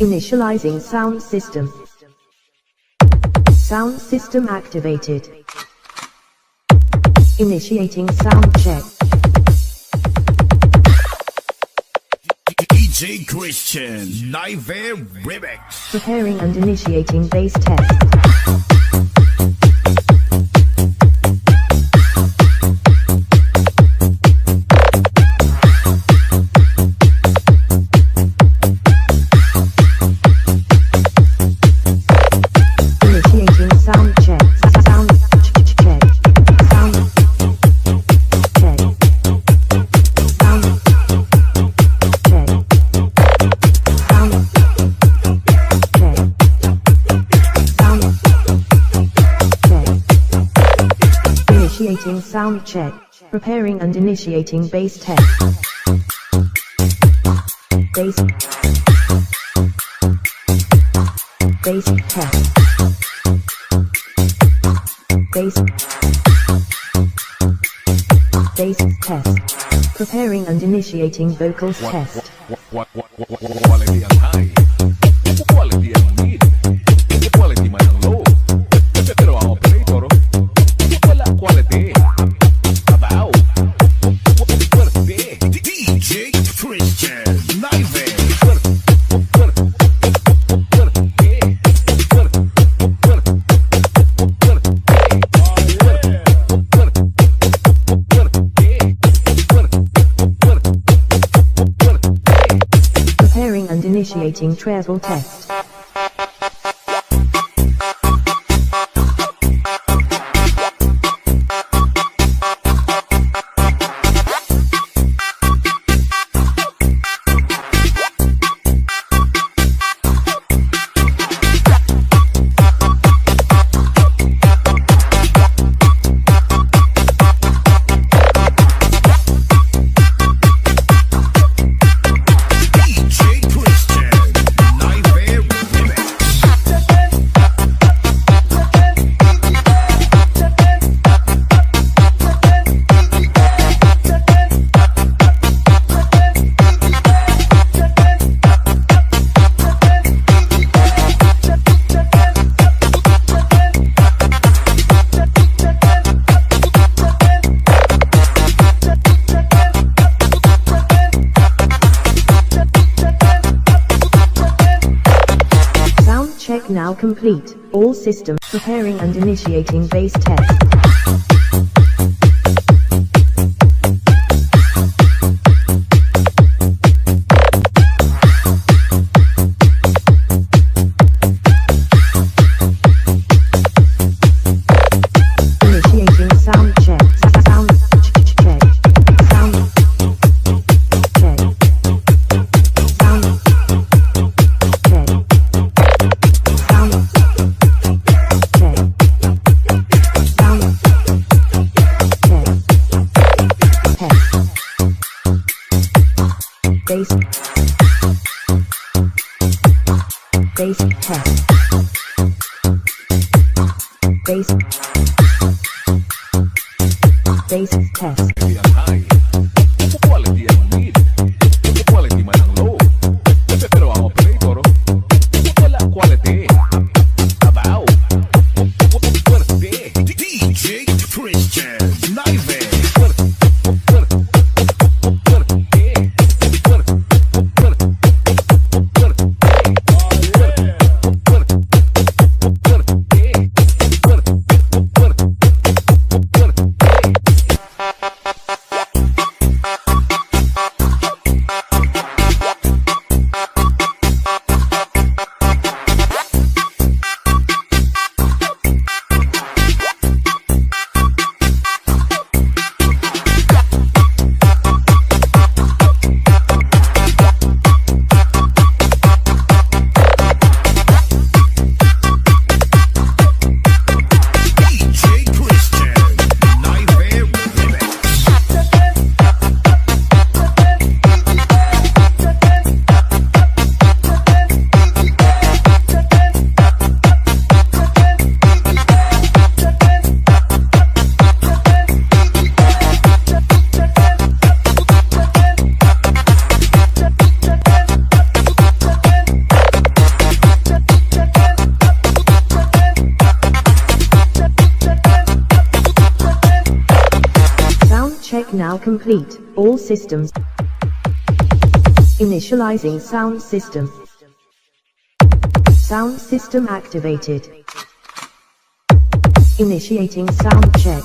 Initializing sound system. Sound system activated. Initiating sound check. DJ Christian Live Remix. Preparing and initiating bass test. Initiating sound check. Preparing and initiating bass test. Bass test. Bass test. Preparing and initiating vocals test. Quality ang high, quality ang mid, quality man ang low. Pero ang operator, wala quality. Abaw, fuerte. DJ Christian Live. Preparing and initiating treble test. Check now complete. All systems. Preparing and initiating bass test. Initiating sound check. Sound check. Sound check. Sound check. Bass test. Bass test. Quality ang high, quality ang mid, quality man ang low. Pero ang operator, wala quality. Abaw, fuerte. DJ Christian Live. complete. All systems. Initializing sound system. Sound system activated. Initiating sound check.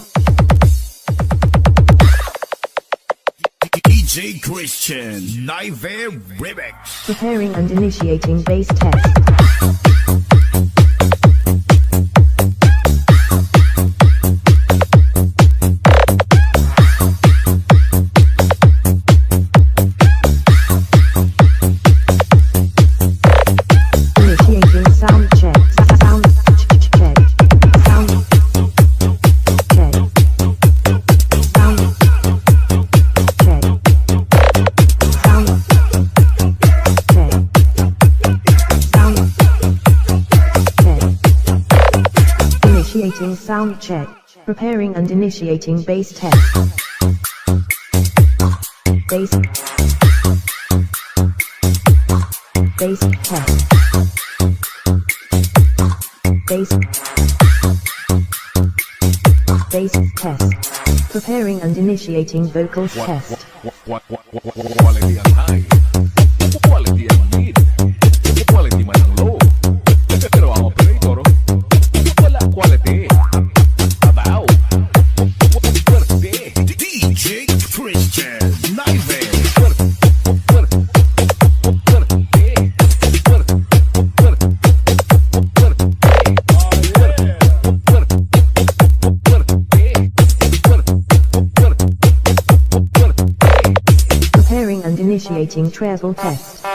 DJ Christian Nightmare Remix. Preparing and initiating bass test. Initiating sound check. Sound check. Sound check. Sound check. Sound check. Sound check. Initiating sound check. Preparing and initiating bass test. Bass. Bass test. Bass. Bass test. Preparing and initiating vocals test. Quality ang high, quality ang mid, quality man ang low. Pero ang operator, wala quality. Abaw, fuerte. DJ Christian Nightmare. Preparing and initiating treble test.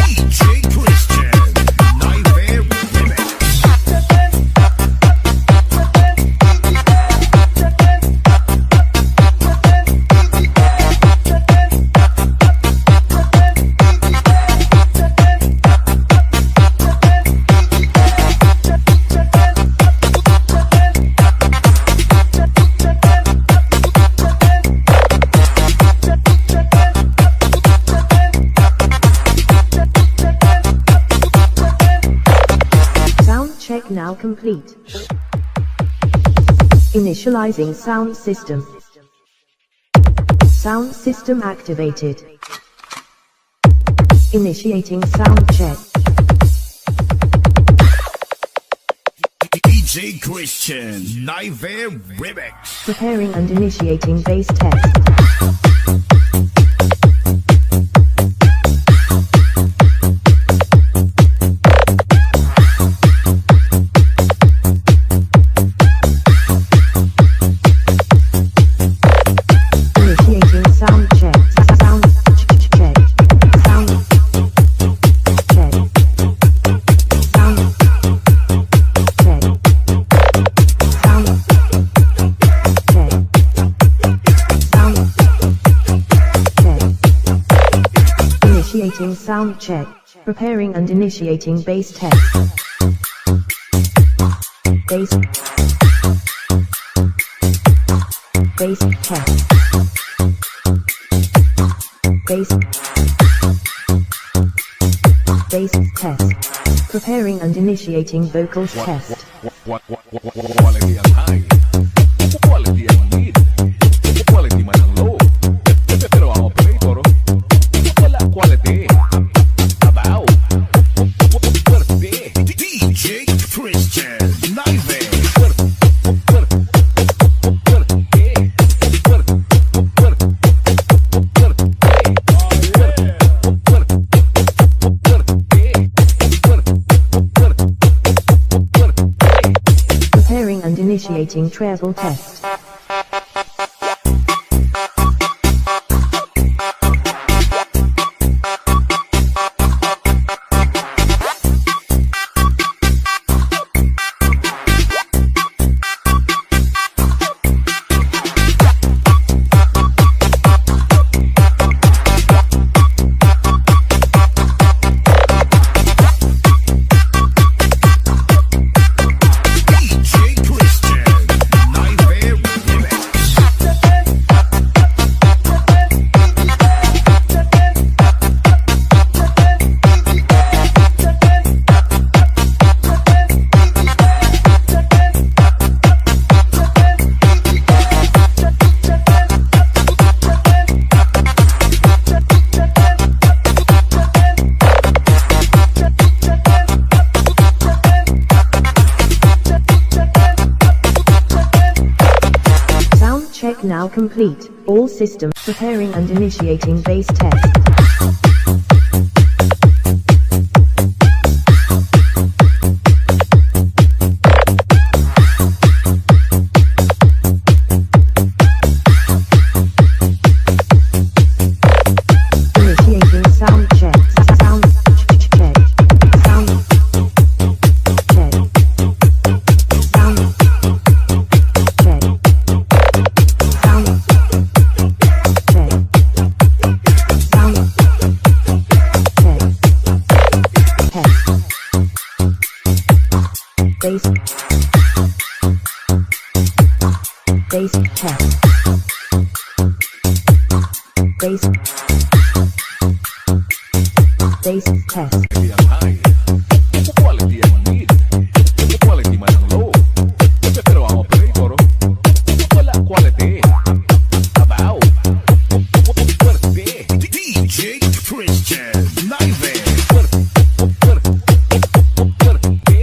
DJ Christian Nightmare Remix. Sound check now complete. Initializing sound system. Sound system activated. Initiating sound check. DJ Christian Nightmare Remix. Preparing and initiating bass test. Initiating sound check. Sound check. Sound check. Sound check. Sound check. Sound check. Initiating sound check. Preparing and initiating bass test. Bass. Bass test. Bass. Bass test. Preparing and initiating vocals test. Quality ang high, quality ang mid, quality man ang low. Pero ang operator, wala quality. Abaw, fuerte. DJ Christian Nightmare. Preparing and initiating treble test. now complete. All systems preparing and initiating base test. Initiating sound check. Sound check. Sound check. Sound check. Sound check. Sound check. Test. Bass. Bass test. Bass. Bass test. Quality ang high. Ito quality ang mid. Ito quality man ang low. Pero ang operator, ito wala quality. Abaw. Fuerte. DJ Christian Naive. Fuerte. Fuerte. Fuerte. Fuerte.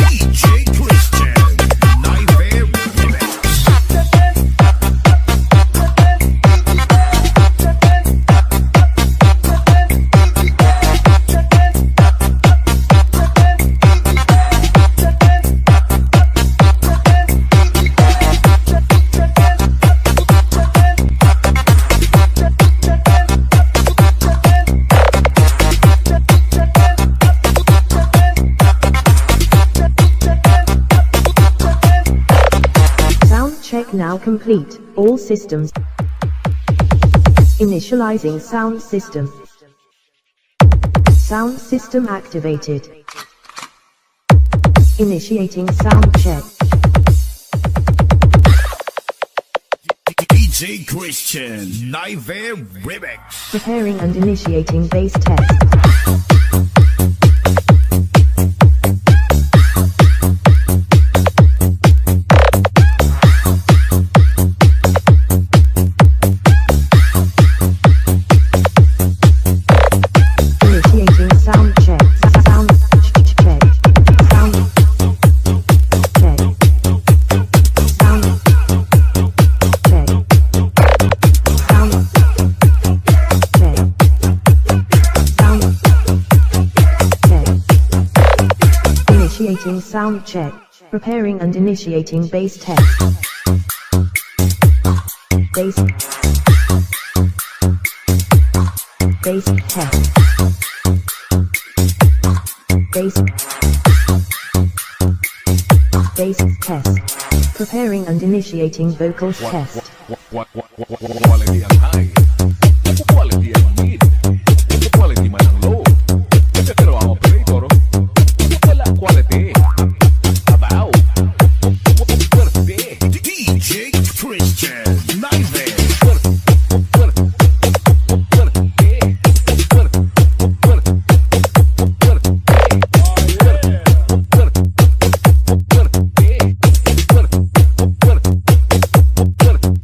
DJ Christian Naive Remix. Sound check now complete. All systems. Initializing sound system. Sound system activated. Initiating sound check. DJ Christian Naive Remix. Preparing and initiating base test. Initiating sound check. Sound check. Sound check. Sound check. Sound check. Sound check. Initiating sound check. Preparing and initiating base test. Base. Base test. Base. Base test. Preparing and initiating vocals test. Quality ang high. Ito quality ang mid. Ito quality man ang low. Pero ang operator, ito wala quality. Abaw. Fuerte. DJ Christian